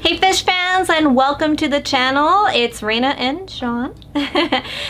Hey fish fans, and welcome to the channel. It's Raina and Sean.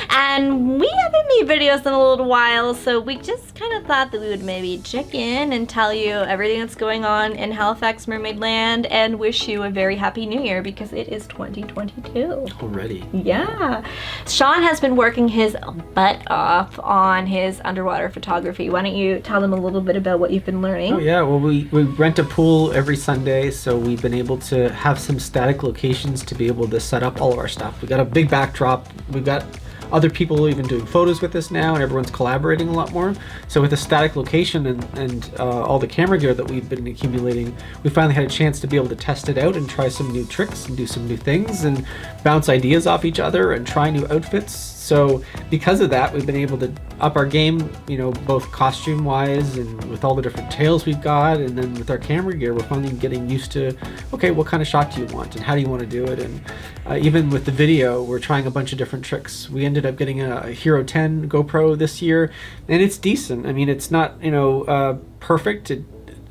And we haven't made videos in a little while, so we just kind of thought that we would maybe check in and tell you everything that's going on in Halifax Mermaid Land and wish you a very happy new year because it is 2022. Already. Yeah. Sean has been working his butt off on his underwater photography. Why don't you tell them a little bit about what you've been learning? Oh yeah, well we rent a pool every Sunday, so we've been able to have some static locations to be able to set up all of our stuff. We got a big backdrop. We've got other people even doing photos with us now, and everyone's collaborating a lot more. So with a static location and all the camera gear that we've been accumulating, we finally had a chance to be able to test it out and try some new tricks and do some new things and bounce ideas off each other and try new outfits. So because of that, we've been able to up our game, you know, both costume wise and with all the different tails we've got, and then with our camera gear, we're finally getting used to, okay, what kind of shot do you want and how do you want to do it? And even with the video, we're trying a bunch of different tricks. We ended up getting a Hero 10 GoPro this year, and it's decent. I mean, it's not, you know, perfect.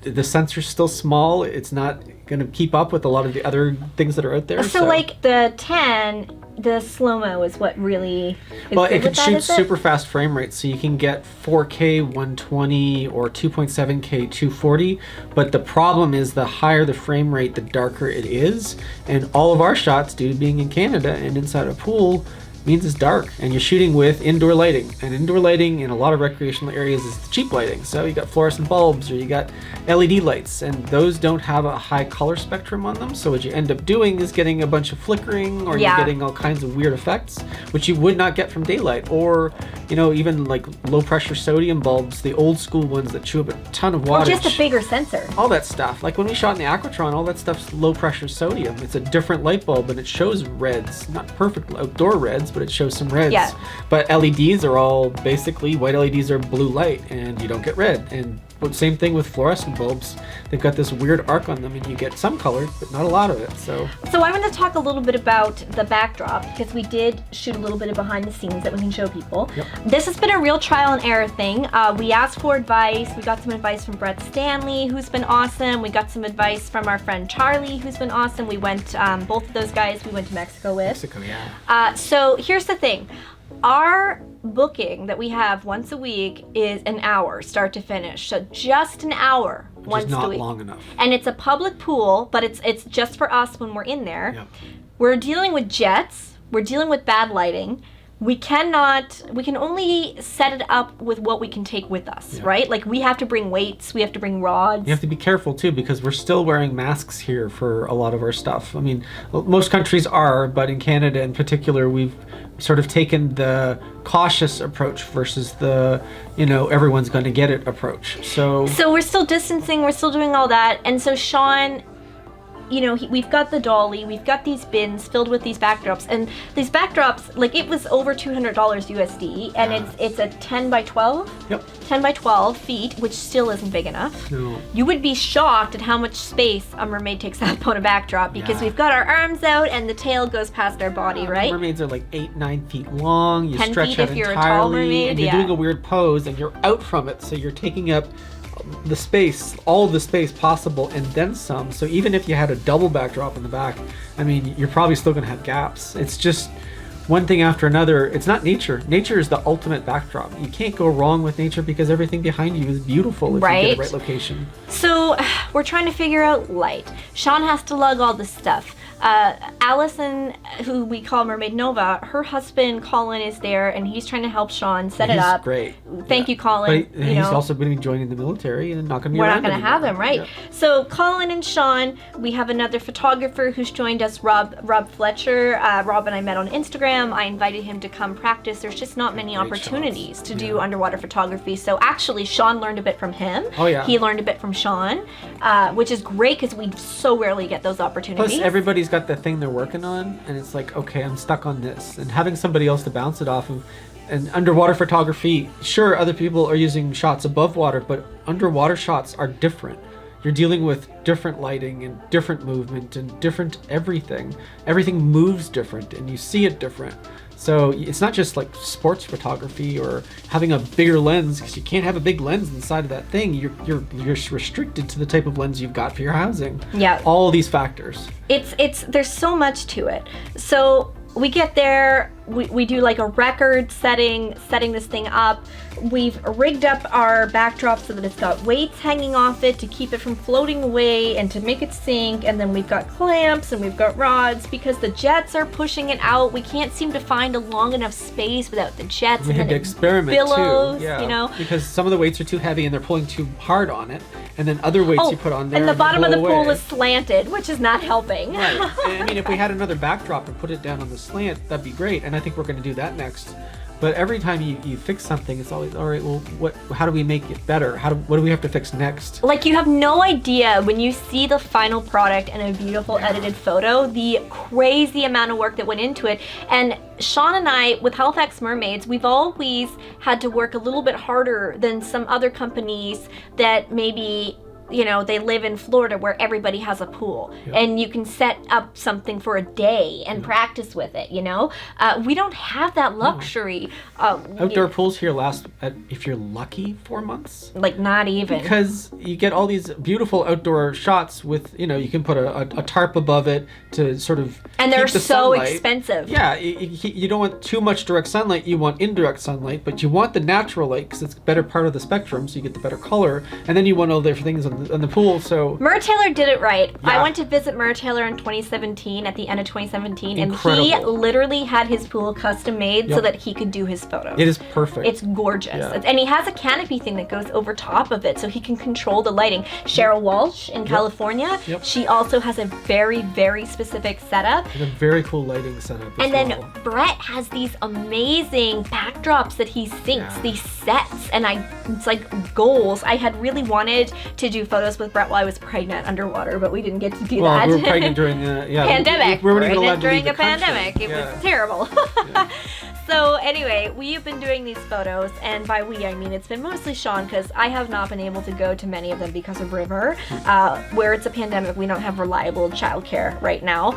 The sensor's still small. It's not going to keep up with a lot of the other things that are out there. So like the 10, the slow-mo is what really is well, good it can with that, shoot is it? super fast frame rates, so you can get 4K 120 or 2.7K 240, but the problem is the higher the frame rate, the darker it is, and all of our shots, due to being in Canada and inside a pool, means it's dark, and you're shooting with indoor lighting, and indoor lighting in a lot of recreational areas is cheap lighting. So you got fluorescent bulbs or you got LED lights, and those don't have a high color spectrum on them, so what you end up doing is getting a bunch of flickering, or you're getting all kinds of weird effects which you would not get from daylight, or you know, even like low pressure sodium bulbs, the old school ones that chew up a ton of wattage, or just a bigger sensor, all that stuff. Like when we shot in the Aquatron, all that stuff's low pressure sodium. It's a different light bulb and it shows reds, not perfect outdoor reds, but it shows some reds. Yeah. But LEDs are all basically, white LEDs are blue light and you don't get red. And same thing with fluorescent bulbs. They've got this weird arc on them and you get some color, but not a lot of it. So I want to talk a little bit about the backdrop because we did shoot a little bit of behind the scenes that we can show people. Yep. This has been a real trial and error thing. We asked for advice. We got some advice from Brett Stanley, who's been awesome. We got some advice from our friend Charlie, who's been awesome. We went, both of those guys, we went to Mexico with. Mexico, yeah. So here's the thing. Our booking that we have once a week is an hour, start to finish. So just an hour once a week. Which is not long enough. And it's a public pool, but it's just for us when we're in there. Yep. We're dealing with jets. We're dealing with bad lighting. We can only set it up with what we can take with us, right? Like we have to bring weights, we have to bring rods. You have to be careful too, because we're still wearing masks here for a lot of our stuff. I mean, most countries are, but in Canada in particular, we've sort of taken the cautious approach versus the, you know, everyone's going to get it approach. So we're still distancing, we're still doing all that. And so Sean, you know, we've got the dolly, we've got these bins filled with these backdrops, and these backdrops, like it was over $200 USD, and it's a 10 by 12? Yep. 10 by 12 feet, which still isn't big enough. No. You would be shocked at how much space a mermaid takes up on a backdrop because we've got our arms out and the tail goes past our body, right? Mermaids are like 8-9 feet long. You 10 stretch feet out if you're entirely, a tall mermaid, and you're doing a weird pose, and you're out from it, so you're taking up the space, all of the space possible, and then some. So even if you had a double backdrop in the back, I mean, you're probably still going to have gaps. It's just one thing after another. It's not nature. Nature is the ultimate backdrop. You can't go wrong with nature because everything behind you is beautiful if you get the right location. So we're trying to figure out light. Sean has to lug all this stuff. Allison, who we call Mermaid Nova, her husband Colin is there, and he's trying to help Sean set it up. He's great. Thank you, Colin. But he's also going to be joining the military and not going to be We're around not going to have him, right? Yeah. So Colin and Sean, we have another photographer who's joined us, Rob Fletcher. Rob and I met on Instagram. I invited him to come practice. There's just not many opportunities to do underwater photography. So actually, Sean learned a bit from him. Oh, yeah. He learned a bit from Sean, which is great because we so rarely get those opportunities. Plus, everybody's got the thing they're working on, and it's like, okay, I'm stuck on this, and having somebody else to bounce it off of. And underwater photography, sure, other people are using shots above water, but underwater shots are different. you're dealing with different lighting and different movement and different everything. Everything moves different and you see it different. So it's not just like sports photography or having a bigger lens, because you can't have a big lens inside of that thing. You're restricted to the type of lens you've got for your housing. Yeah. All these factors. There's so much to it. So we get there, we do like a record setting this thing up. We've rigged up our backdrop so that it's got weights hanging off it to keep it from floating away and to make it sink. And then we've got clamps and we've got rods because the jets are pushing it out. We can't seem to find a long enough space without the jets. We had to experiment billows, too, yeah. You know, because some of the weights are too heavy and they're pulling too hard on it, and then other weights you put on there and the bottom of the pool away. is slanted, which is not helping. Right. I mean, if we had another backdrop and put it down on the slant, that'd be great, and I think we're going to do that next. But every time you fix something, it's always, all right, well, how do we make it better? What do we have to fix next? Like, you have no idea when you see the final product and a beautiful edited photo, the crazy amount of work that went into it. And Sean and I, with Halifax Mermaids, we've always had to work a little bit harder than some other companies that maybe, you know, they live in Florida where everybody has a pool and you can set up something for a day and practice with it, you know? We don't have that luxury. Outdoor pools here last, if you're lucky, 4 months. Like, not even. Because you get all these beautiful outdoor shots with, you know, you can put a tarp above it to sort of and they're keep the so sunlight. expensive. Yeah, you don't want too much direct sunlight, you want indirect sunlight, but you want the natural light because it's a better part of the spectrum, so you get the better color, and then you want all the different things on the pool. So Mertailor did it right. Yeah. I went to visit Mertailor in 2017, at the end of 2017, Incredible. and he literally had his pool custom made so Yep. that he could do his photos. it is perfect. It's gorgeous. Yeah. And he has a canopy thing that goes over top of it so he can control the lighting. Cheryl Walsh in California, Yep. she also has a very, very specific setup. And a very cool lighting setup as And then well. Brett has these amazing backdrops that he sinks, these sets, and it's like goals. I had really wanted to do photos with Brett while I was pregnant underwater, but we didn't get to do that. We were pregnant during pandemic. We weren't even allowed Pregnant to leave during the a country. pandemic. It Yeah. was terrible. So anyway, we've been doing these photos, and by we I mean it's been mostly Sean, because I have not been able to go to many of them because of River. Where it's a pandemic, we don't have reliable childcare right now.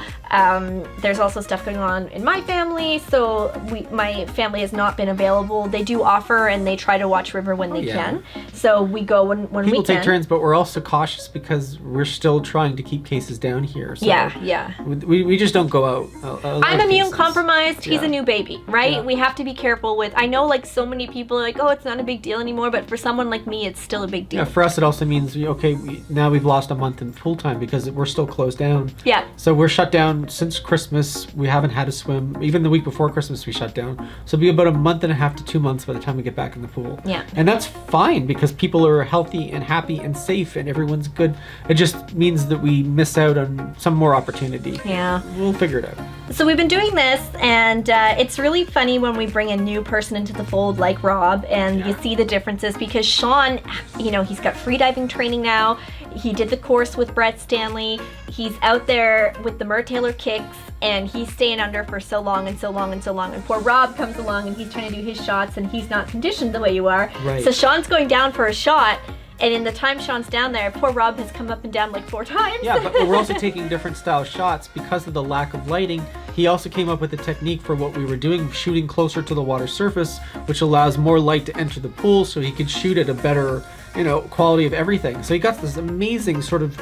There's also stuff going on in my family, so my family has not been available. They do offer, and they try to watch River when they can. So we go when we can. People take turns, but we're also cautious because we're still trying to keep cases down here. So yeah. We just don't go out. I'm immune compromised. He's Yeah. a new baby, right? Yeah. We have to be careful with. I know, like, so many people are like, oh, it's not a big deal anymore, but for someone like me, it's still a big deal. Yeah, for us it also means now we've lost a month in pool time because we're still closed down. Yeah. So we're shut down since Christmas. We haven't had a swim. Even the week before Christmas we shut down. So it'll be about a month and a half to 2 months by the time we get back in the pool. Yeah. And that's fine because people are healthy and happy and safe and everyone's good. It just means that we miss out on some more opportunity. Yeah. We'll figure it out. So we've been doing this, and it's really funny when we bring a new person into the fold like Rob, and you see the differences, because Sean, you know, he's got freediving training now. He did the course with Brett Stanley. He's out there with the Mertailor kicks, and he's staying under for so long and so long and so long. And poor Rob comes along, and he's trying to do his shots, and he's not conditioned the way you are. Right. So Sean's going down for a shot, and in the time Sean's down there, poor Rob has come up and down like 4 times. Yeah, but we're also taking different style shots because of the lack of lighting. He also came up with a technique for what we were doing, shooting closer to the water surface, which allows more light to enter the pool so he could shoot at a better, quality of everything. So he got this amazing sort of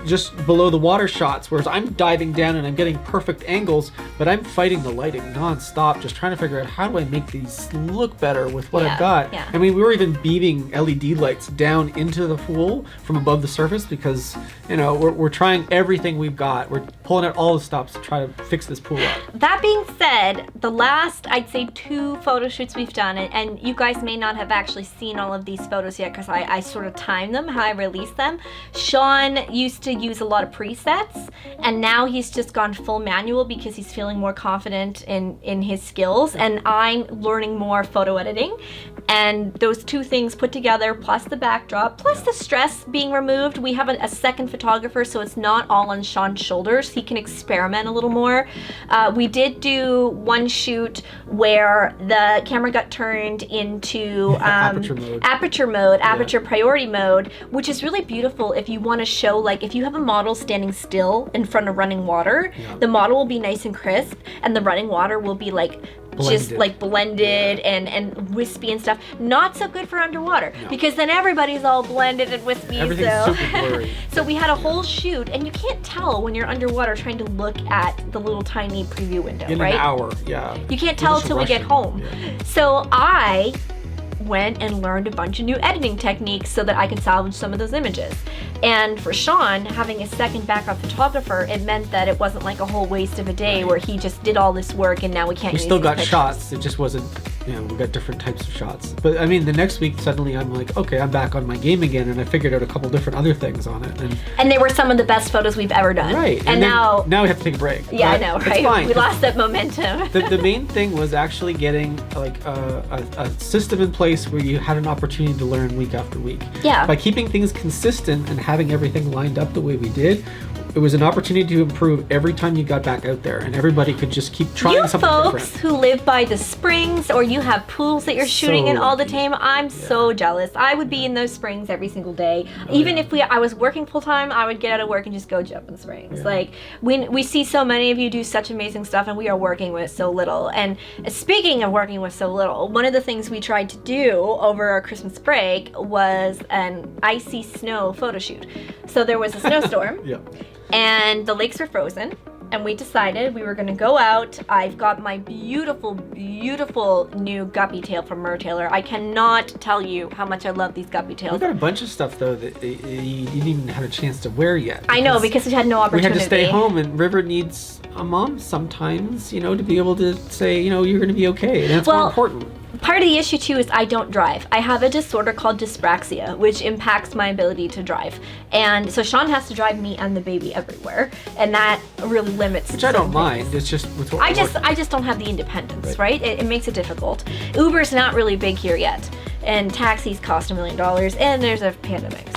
just below the water shots, whereas I'm diving down and I'm getting perfect angles, but I'm fighting the lighting non-stop, just trying to figure out how do I make these look better with what I've got. Yeah. I mean, we were even beaming LED lights down into the pool from above the surface because, we're trying everything we've got. We're pulling out all the stops to try to fix this pool up. That being said, the last, I'd say, 2 photo shoots we've done, and you guys may not have actually seen all of these photos yet because I sort of time them, how I release them. Sean Sean used to use a lot of presets, and now he's just gone full manual because he's feeling more confident in his skills, and I'm learning more photo editing. And those two things put together, plus the backdrop, plus the stress being removed, we have a second photographer, so it's not all on Sean's shoulders. He can experiment a little more. We did do one shoot where the camera got turned into aperture priority mode, which is really beautiful if you want to show, like, if you have a model standing still in front of running water, the model will be nice and crisp, and the running water will be like just like blended and wispy and stuff. Not so good for underwater because then everybody's all blended and wispy. Everything's super blurry. So we had a whole shoot, and you can't tell when you're underwater trying to look at the little tiny preview window, in right? an hour, You can't tell till we get home. So I went and learned a bunch of new editing techniques so that I could salvage some of those images. And for Sean, having a second backup photographer, it meant that it wasn't like a whole waste of a day where he just did all this work and now we can't use We still got pictures. shots, it just wasn't, we got different types of shots. But I mean, the next week suddenly I'm like, okay, I'm back on my game again, and I figured out a couple different other things on it. And they were some of the best photos we've ever done. Right. And now we have to take a break. Yeah, But I know, it's right? fine, We 'cause lost that momentum. the main thing was actually getting like a system in place where you had an opportunity to learn week after week. Yeah. By keeping things consistent and having everything lined up the way we did, it was an opportunity to improve every time you got back out there, and everybody could just keep trying something folks different. who live by the springs, or you have pools that you're shooting in all the time, I'm so jealous. I would be in those springs every single day. Even if I was working full time, I would get out of work and just go jump in the springs. Like, we see so many of you do such amazing stuff, and we are working with so little. And speaking of working with so little, one of the things we tried to do over our Christmas break was an icy snow photo shoot. So there was a snowstorm. And the lakes were frozen, and we decided we were going to go out. I've got my beautiful, beautiful new guppy tail from Mertailor. I cannot tell you how much I love these guppy We tails. got a bunch of stuff though that you didn't even have a chance to wear yet. I know, because we had no we opportunity. had to stay home, and River needs a mom sometimes, to be able to say, you're going to be okay, and that's more important. Part of the issue too is I don't drive. I have a disorder called dyspraxia, which impacts my ability to drive. And so Sean has to drive me and the baby everywhere, and that really limits. Which I don't mind. It's just with what I just don't have the independence, right? It makes it difficult. Uber's not really big here yet, and taxis cost $1 million, and there's a pandemic.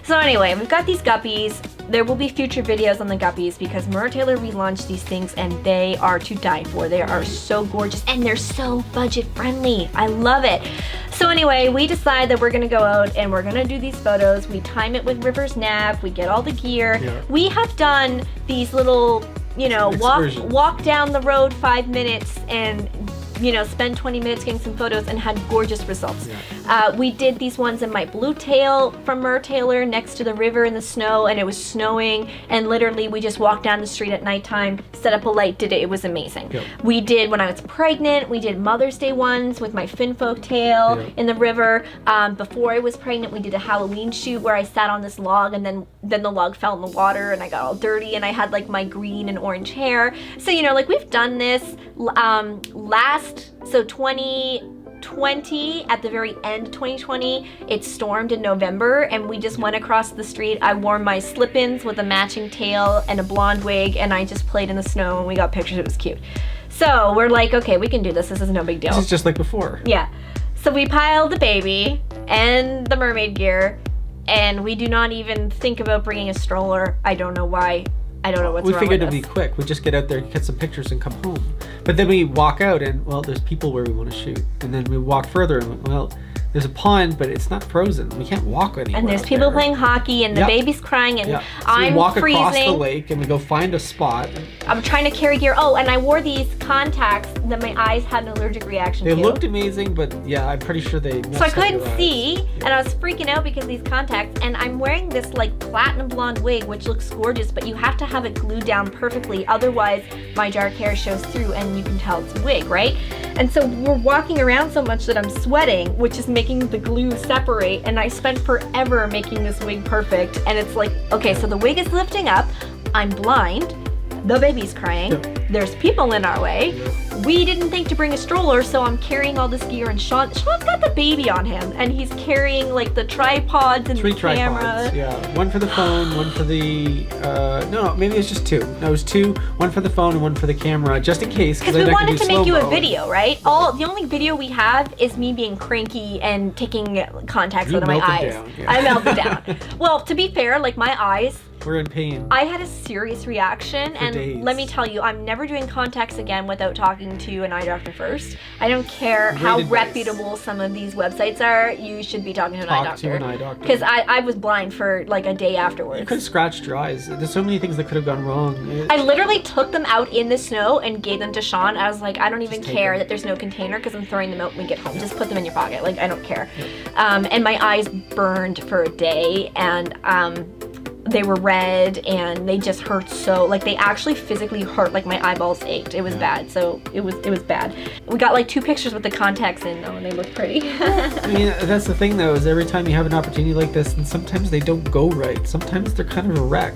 So anyway, we've got these guppies. There will be future videos on the guppies because Mertailor relaunched these things, and they are to die for. They are so gorgeous, and they're so budget friendly. I love it. So anyway, we decide that we're gonna go out and we're gonna do these photos. We time it with River's nap. We get all the gear. We have done these little, walk down the road 5 minutes and spend 20 minutes getting some photos and had gorgeous results. We did these ones in my blue tail from Mertailor next to the river in the snow, and it was snowing, and literally we just walked down the street at nighttime, set up a light, did it. It was amazing. We did when I was pregnant. We did Mother's Day ones with my finfolk tail in the river. Before I was pregnant, we did a Halloween shoot where I sat on this log, and then the log fell in the water and I got all dirty, and I had like my green and orange hair. So we've done this so 2020, at the very end of 2020, it stormed in November, and we just went across the street. I wore my slip-ins with a matching tail and a blonde wig, and I just played in the snow, and we got pictures. It was cute. So we're like, okay, we can do this. This is no big deal. This is just like before. Yeah. So we piled the baby and the mermaid gear, and we do not even think about bringing a stroller. I don't know why. I don't know what's wrong with us. We figured it'd be quick. We just get out there, get some pictures, and come home. But then we walk out, and there's people where we want to shoot. And then we walk further, and there's a pond, but it's not frozen. We can't walk anywhere. And there's people playing hockey, and the baby's crying, and So I'm we walk freezing. across the lake, and we go find a spot. I'm trying to carry gear. Oh, and I wore these contacts that my eyes had an allergic reaction They to. looked amazing, but I'm pretty sure they messed So I up couldn't your eyes. see, and I was freaking out because of these contacts, and I'm wearing this like platinum blonde wig, which looks gorgeous, but you have to have it glued down perfectly, otherwise my dark hair shows through and you can tell it's a wig, right? And so we're walking around so much that I'm sweating, which is making the glue separate, and I spent forever making this wig perfect, and it's like, okay, so the wig is lifting up, I'm blind, the baby's crying, there's people in our way, we didn't think to bring a stroller, so I'm carrying all this gear, and Sean's got the baby on him, and he's carrying like the tripods and Three the camera. tripods, yeah. One for the phone, one for the, no, maybe it's just 2. No, it was 2, one for the phone and one for the camera, just in case. Because we wanted to make you a video, right? The only video we have is me being cranky and taking contacts out of my eyes. Down, yeah. I melted down. Well, to be fair, like my eyes, we're in pain. I had a serious reaction, and days. let me tell you, I'm never doing contacts again without talking to an eye doctor first. I don't care how reputable some of these websites are, you should be talking to an eye doctor. Because I was blind for like a day afterwards. You could have scratched your eyes. There's so many things that could have gone wrong. I literally took them out in the snow and gave them to Sean. I was like, I don't even care that there's no container because I'm throwing them out when we get home. Just put them in your pocket. Like, I don't care. Yep. And my eyes burned for a day, and they were red, and they just hurt so, like, they actually physically hurt, like my eyeballs ached. It was bad. So it was bad. We got like 2 pictures with the contacts in though, and they looked pretty. I mean, that's the thing though, is every time you have an opportunity like this, and sometimes they don't go right. Sometimes they're kind of a wreck,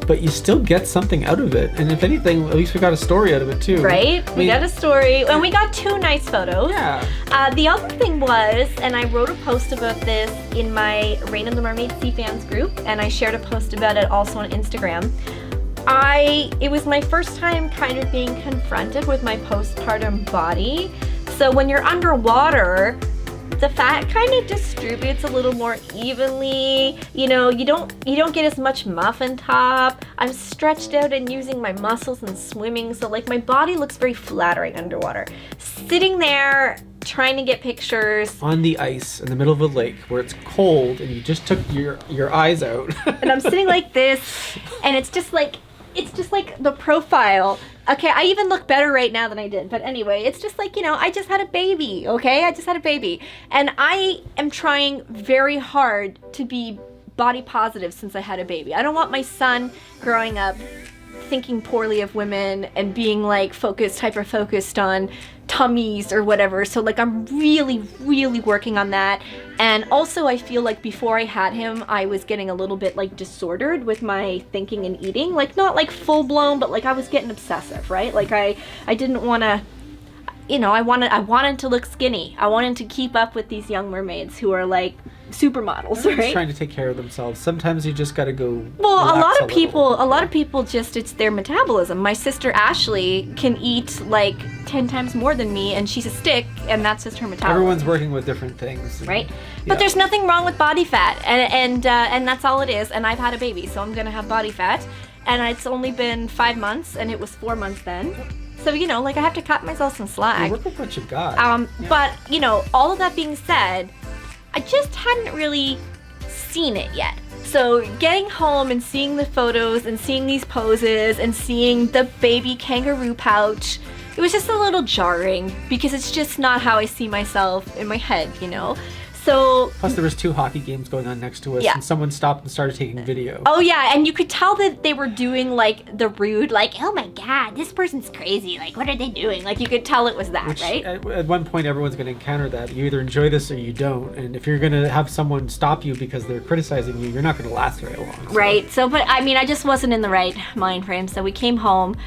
but you still get something out of it. And if anything, at least we got a story out of it too. Right? We got a story, and we got 2 nice photos. Yeah. The other thing was, and I wrote a post about this in my Raina the Mermaid Sea Fans group, and I shared a post about it also on Instagram. It was my first time kind of being confronted with my postpartum body. So when you're underwater, the fat kind of distributes a little more evenly. You know, you don't get as much muffin top. I'm stretched out and using my muscles and swimming, so like my body looks very flattering underwater. Sitting there trying to get pictures on the ice in the middle of a lake where it's cold and you just took your eyes out. And I'm sitting like this, and it's just like the profile. Okay, I even look better right now than I did. But anyway, it's just like, I just had a baby, okay? I just had a baby. And I am trying very hard to be body positive since I had a baby. I don't want my son growing up thinking poorly of women and being like hyper-focused on tummies or whatever. So like I'm really, really working on that. And also I feel like before I had him, I was getting a little bit like disordered with my thinking and eating. Like not like full blown, but like I was getting obsessive, right? Like I didn't want to, I wanted to look skinny. I wanted to keep up with these young mermaids who are like supermodels, right? Just trying to take care of themselves. Sometimes you just got to go. Well, a lot of people just, it's their metabolism. My sister Ashley can eat like 10 times more than me, and she's a stick, and that's just her metabolism. Everyone's working with different things, right? But there's nothing wrong with body fat, and that's all it is. And I've had a baby, so I'm gonna have body fat, and it's only been 5 months, and it was 4 months then. So, like I have to cut myself some slack. Work with what you got. But, all of that being said, I just hadn't really seen it yet. So getting home and seeing the photos and seeing these poses and seeing the baby kangaroo pouch, it was just a little jarring because it's just not how I see myself in my head, So plus there was 2 hockey games going on next to us, and someone stopped and started taking video. Oh yeah, and you could tell that they were doing like the rude, like, oh my god, this person's crazy, like what are they doing? Like you could tell it was that, which, right? At one point everyone's going to encounter that. You either enjoy this or you don't, and if you're going to have someone stop you because they're criticizing you, you're not going to last very long. So. Right, so but I mean I just wasn't in the right mind frame, so we came home.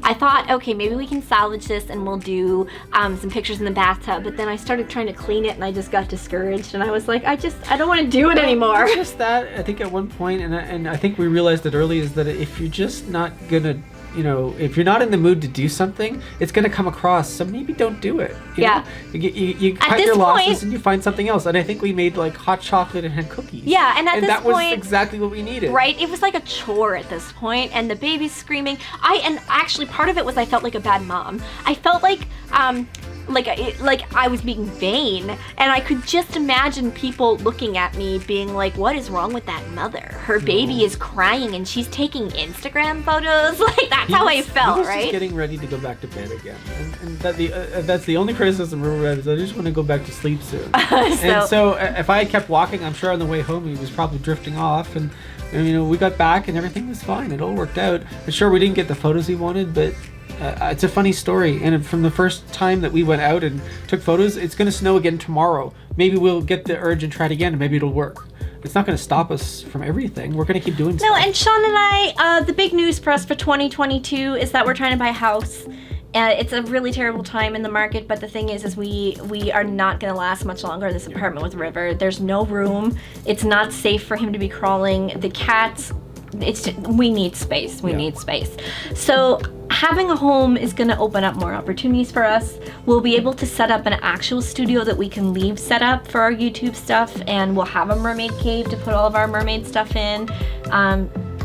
I thought, okay, maybe we can salvage this and we'll do some pictures in the bathtub. But then I started trying to clean it and I just got discouraged. And I was like, I don't want to do it anymore. It's just that, I think at one point, and I think we realized it early, is that if you're just not going to, if you're not in the mood to do something, it's going to come across. So maybe don't do it. You know? You cut your losses and you find something else. And I think we made like hot chocolate and had cookies. Yeah, and that was exactly what we needed. Right? It was like a chore at this point, and the baby's screaming. And actually part of it was I felt like a bad mom. I felt like I was being vain, and I could just imagine people looking at me being like, what is wrong with that mother? Her baby is crying and she's taking Instagram photos. Like that's how I felt, he was right? Just getting ready to go back to bed again, and that's the only criticism River Red is. I just want to go back to sleep soon. And so if I kept walking, I'm sure on the way home he was probably drifting off, and we got back and everything was fine. It all worked out. And sure, we didn't get the photos he wanted, but it's a funny story, and from the first time that we went out and took photos, it's going to snow again tomorrow. Maybe we'll get the urge and try it again, and maybe it'll work. It's not going to stop us from everything. We're going to keep doing stuff. No, and Sean and I, the big news for us for 2022 is that we're trying to buy a house. It's a really terrible time in the market, but the thing is we are not going to last much longer in this apartment with River. There's no room. It's not safe for him to be crawling. The cats, we need space. We need space. So having a home is going to open up more opportunities for us. We'll be able to set up an actual studio that we can leave set up for our YouTube stuff, and we'll have a mermaid cave to put all of our mermaid stuff in.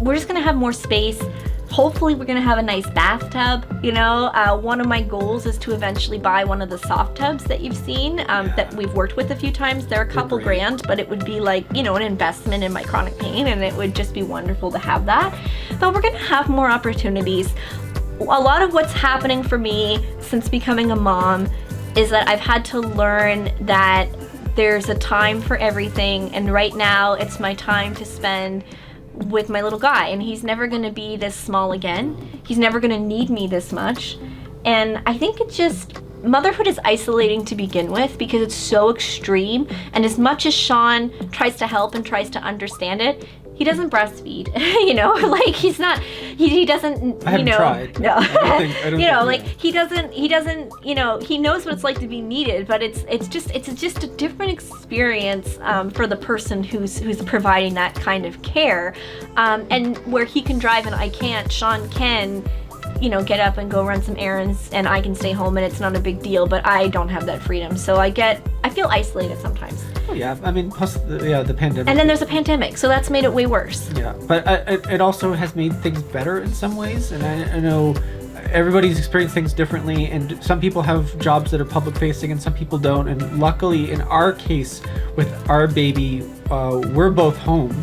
We're just going to have more space. Hopefully we're gonna have a nice bathtub, you know. One of my goals is to eventually buy one of the soft tubs that you've seen, that we've worked with a few times. They're a couple grand, but it would be like, you know, an investment in my chronic pain, and it would just be wonderful to have that. But we're gonna have more opportunities. A lot of what's happening for me since becoming a mom is that I've had to learn that there's a time for everything, and right now it's my time to spend with my little guy, and he's never gonna be this small again. He's never gonna need me this much. And I think it's just, motherhood is isolating to begin with because it's so extreme, and as much as Sean tries to help and tries to understand it, he doesn't breastfeed, you know, like he's not, he doesn't, I haven't tried. No, I don't you know, think like he doesn't, you know, he knows what it's like to be needed, but it's just a different experience for the person who's providing that kind of care, and where he can drive and I can't, Sean can, you know, get up and go run some errands, and I can stay home and it's not a big deal, but I don't have that freedom, so I feel isolated sometimes. Oh yeah, I mean, plus the pandemic. And then there's a pandemic, so that's made it way worse. Yeah, but it also has made things better in some ways, and I know everybody's experienced things differently, and some people have jobs that are public facing and some people don't, and luckily in our case with our baby, we're both home.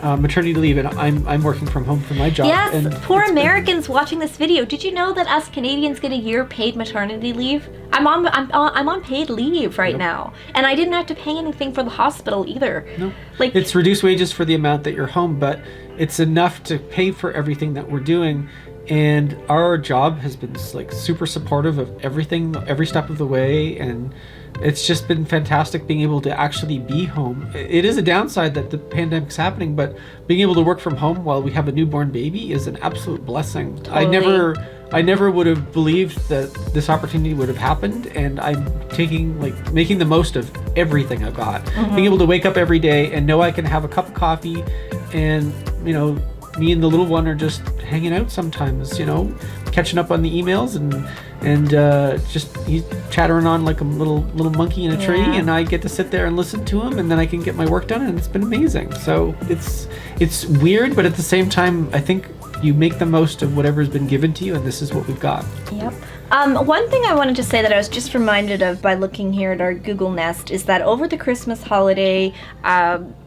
Maternity leave, and I'm working from home for my job. Yes, and poor Americans watching this video. Did you know that us Canadians get a year paid maternity leave? I'm on paid leave right now, and I didn't have to pay anything for the hospital either. No, like it's reduced wages for the amount that you're home, but it's enough to pay for everything that we're doing. And our job has been like super supportive of everything, every step of the way, and it's just been fantastic being able to actually be home. It is a downside that the pandemic's happening, but being able to work from home while we have a newborn baby is an absolute blessing. Totally. I never would have believed that this opportunity would have happened, and I'm making the most of everything I've got. Being able to wake up every day and know I can have a cup of coffee, and you know, me and the little one are just hanging out sometimes, you know, catching up on the emails, and just he's chattering on like a little monkey in a tree, and I get to sit there and listen to him, and then I can get my work done, and it's been amazing. So it's weird, but at the same time, I think you make the most of whatever's been given to you, and this is what we've got. Yep. One thing I wanted to say that I was just reminded of by looking here at our Google Nest is that over the Christmas holiday,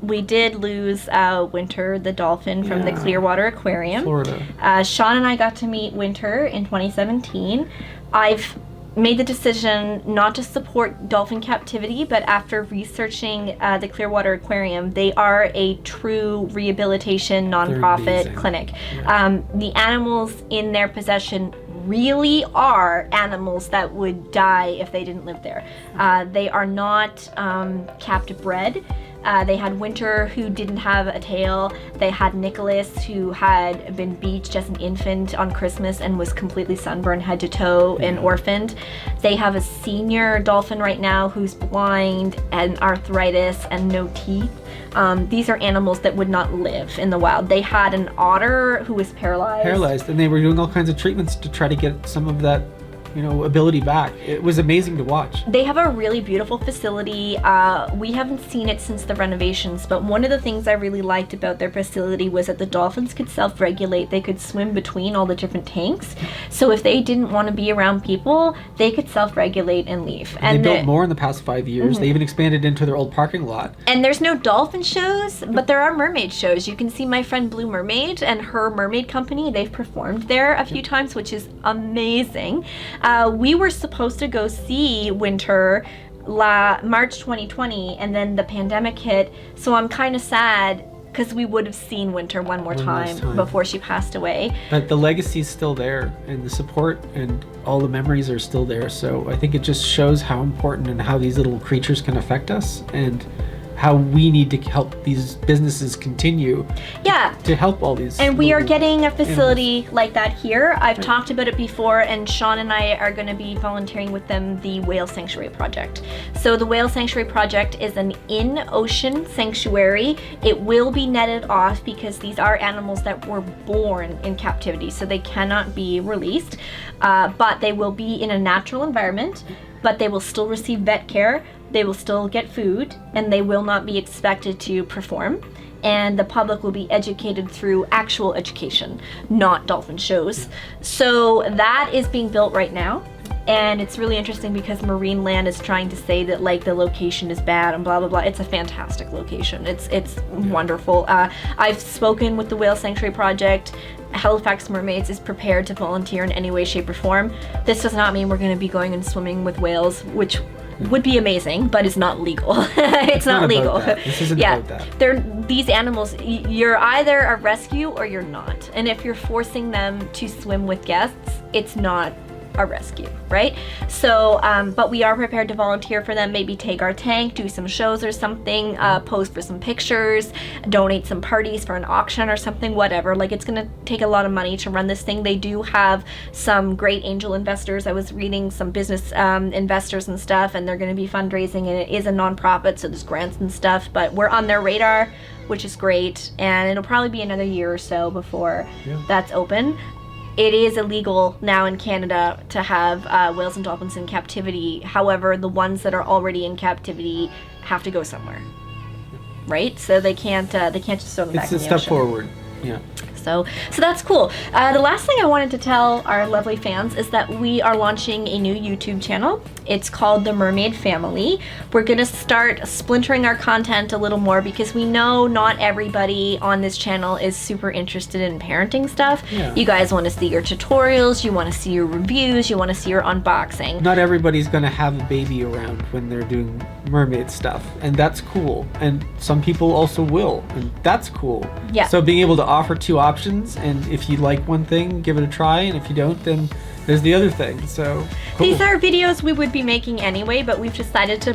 we did lose Winter, the dolphin from the Clearwater Aquarium. Florida. Sean and I got to meet Winter in 2017. I've made the decision not to support dolphin captivity, but after researching the Clearwater Aquarium, they are a true rehabilitation nonprofit clinic. The animals in their possession really are animals that would die if they didn't live there. They are not captive bred. They had Winter, who didn't have a tail. They had Nicholas, who had been beached as an infant on Christmas and was completely sunburned head to toe and orphaned. They have a senior dolphin right now who's blind and arthritis and no teeth. These are animals that would not live in the wild. They had an otter who was paralyzed. And they were doing all kinds of treatments to try to get some of that, you know, ability back. It was amazing to watch. They have a really beautiful facility. We haven't seen it since the renovations, but one of the things I really liked about their facility was that the dolphins could self-regulate. They could swim between all the different tanks. So if they didn't want to be around people, they could self-regulate and leave. And they built more in the past 5 years. They even expanded into their old parking lot. And there's no dolphin shows, but there are mermaid shows. You can see my friend Blue Mermaid and her mermaid company. They've performed there a few times, which is amazing. We were supposed to go see Winter March 2020, and then the pandemic hit, so I'm kind of sad because we would have seen Winter one more time before she passed away. But the legacy's still there, and the support and all the memories are still there, so I think it just shows how important and how these little creatures can affect us, and how we need to help these businesses continue Yeah. to help all these. And we are little getting a facility animals. like that here. I've Right. talked about it before, and Sean and I are going to be volunteering with them, the Whale Sanctuary Project. So the Whale Sanctuary Project is an in-ocean sanctuary. It will be netted off because these are animals that were born in captivity, so they cannot be released. But they will be in a natural environment, but they will still receive vet care. They will still get food, and they will not be expected to perform. And the public will be educated through actual education, not dolphin shows. So that is being built right now. And it's really interesting because Marine Land is trying to say that like the location is bad and blah, blah, blah. It's a fantastic location. It's wonderful. I've spoken with the Whale Sanctuary Project. Halifax Mermaids is prepared to volunteer in any way, shape, or form. This does not mean we're going to be going and swimming with whales, which would be amazing, but is not legal. It's not about legal. that. This isn't yeah, about that. these animals, you're either a rescue or you're not. And if you're forcing them to swim with guests, it's not a rescue, right? So, but we are prepared to volunteer for them, maybe take our tank, do some shows or something, pose for some pictures, donate some parties for an auction or something, whatever. Like, it's gonna take a lot of money to run this thing. They do have some great angel investors. I was reading some business investors and stuff, and they're gonna be fundraising, and it is a nonprofit, so there's grants and stuff, but we're on their radar, which is great, and it'll probably be another year or so before that's open. It is illegal now in Canada to have whales and dolphins in captivity. However, the ones that are already in captivity have to go somewhere, right? So they can't just throw them back in the It's a step ocean. forward. Yeah. So that's cool. The last thing I wanted to tell our lovely fans is that we are launching a new YouTube channel. It's called The Mermaid Family. We're gonna start splintering our content a little more because we know not everybody on this channel is super interested in parenting stuff. Yeah. You guys want to see your tutorials, you want to see your reviews, you want to see your unboxing. Not everybody's going to have a baby around when they're doing mermaid stuff, and that's cool. And some people also will, and that's cool. Yeah. So being able to offer two options, and if you like one thing, give it a try, and if you don't, then there's the other thing. So cool. These are videos we would be making anyway, but we've decided to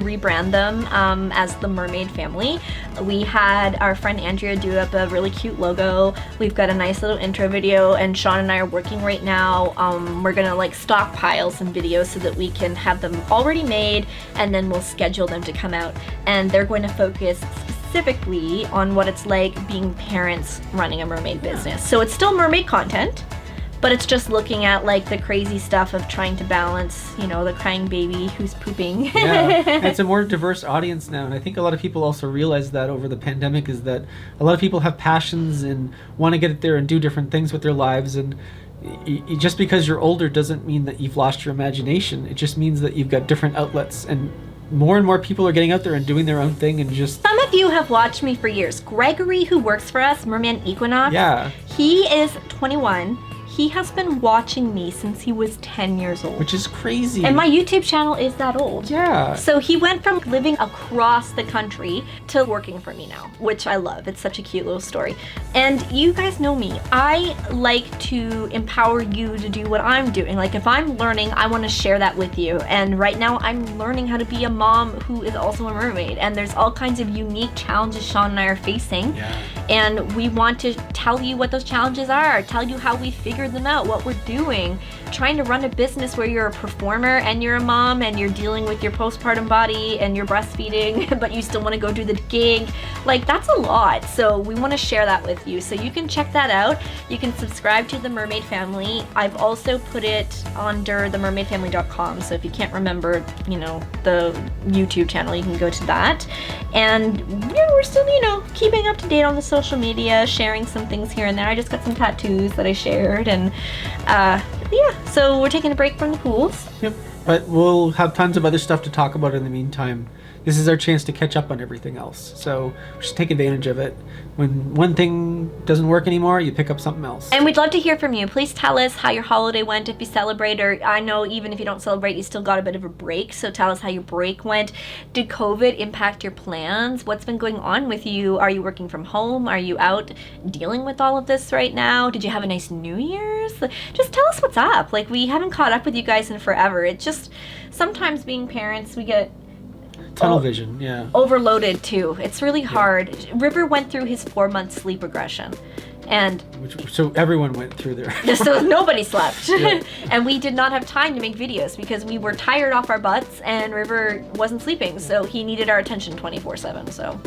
rebrand them as the Mermaid Family. We had our friend Andrea do up a really cute logo. We've got a nice little intro video, and Sean and I are working right now. We're gonna like stockpile some videos so that we can have them already made, and then we'll schedule them to come out. And they're going to focus specifically on what it's like being parents running a mermaid business. So it's still mermaid content, but it's just looking at like the crazy stuff of trying to balance, you know, the crying baby who's pooping. Yeah, and it's a more diverse audience now, and I think a lot of people also realize that over the pandemic is that a lot of people have passions and want to get it there and do different things with their lives, and just because you're older doesn't mean that you've lost your imagination. It just means that you've got different outlets, and more people are getting out there and doing their own thing, and just Some of you have watched me for years. Gregory, who works for us, Merman Equinox, yeah, he is 21. He has been watching me since he was 10 years old. which is crazy. And my YouTube channel is that old. yeah. So he went from living across the country to working for me now, which I love. It's such a cute little story. And you guys know me. I like to empower you to do what I'm doing. Like if I'm learning, I want to share that with you. And right now I'm learning how to be a mom who is also a mermaid. And there's all kinds of unique challenges Sean and I are facing. Yeah. And we want to tell you what those challenges are, tell you how we figured them out, what we're doing. Trying to run a business where you're a performer and you're a mom and you're dealing with your postpartum body and you're breastfeeding, but you still want to go do the gig. Like, that's a lot. So we want to share that with you. So you can check that out. You can subscribe to the Mermaid Family. I've also put it under the mermaidfamily.com. So if you can't remember, you know, the YouTube channel, you can go to that. And yeah, we're still, you know, keeping up to date on the social media, sharing some things here and there. I just got some tattoos that I shared, and yeah, so we're taking a break from the pools. Yep. But we'll have tons of other stuff to talk about in the meantime. This is our chance to catch up on everything else. So just take advantage of it. When one thing doesn't work anymore, you pick up something else. And we'd love to hear from you. Please tell us how your holiday went, if you celebrate, or I know even if you don't celebrate, you still got a bit of a break. So tell us how your break went. Did COVID impact your plans? What's been going on with you? Are you working from home? Are you out dealing with all of this right now? Did you have a nice New Year's? Just tell us what's up. Like, we haven't caught up with you guys in forever. It's just sometimes being parents, we get Tunnel vision, yeah. overloaded too. It's really hard. River went through his 4-month sleep regression. And so everyone went through there. so nobody slept. Yeah. And we did not have time to make videos because we were tired off our butts and River wasn't sleeping. So he needed our attention 24/7. So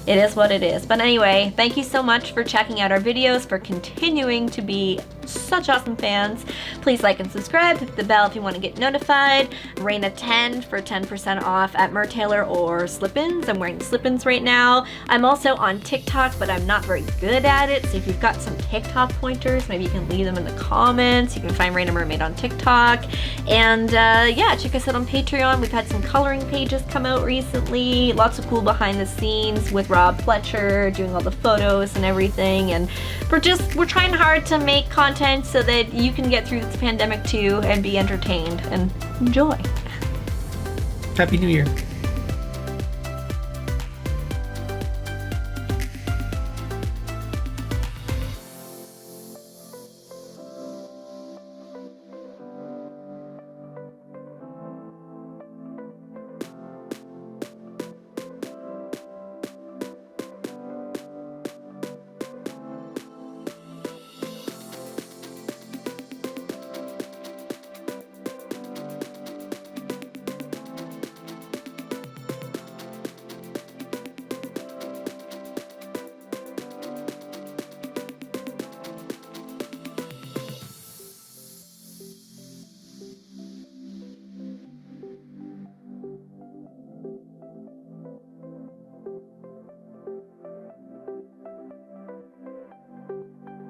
it is what it is. But anyway, thank you so much for checking out our videos, for continuing to be such awesome fans. Please like and subscribe, hit the bell if you want to get notified. Raina 10 for 10% off at Mertailor or Slip-ins. I'm wearing Slip-ins right now. I'm also on TikTok, but I'm not very good at it. So if you've got some TikTok pointers, maybe you can leave them in the comments. You can find Raina Mermaid on TikTok. And yeah, check us out on Patreon. We've had some coloring pages come out recently. Lots of cool behind the scenes with Rob Fletcher doing all the photos and everything. And we're trying hard to make content so that you can get through this pandemic too and be entertained and enjoy. Happy New Year.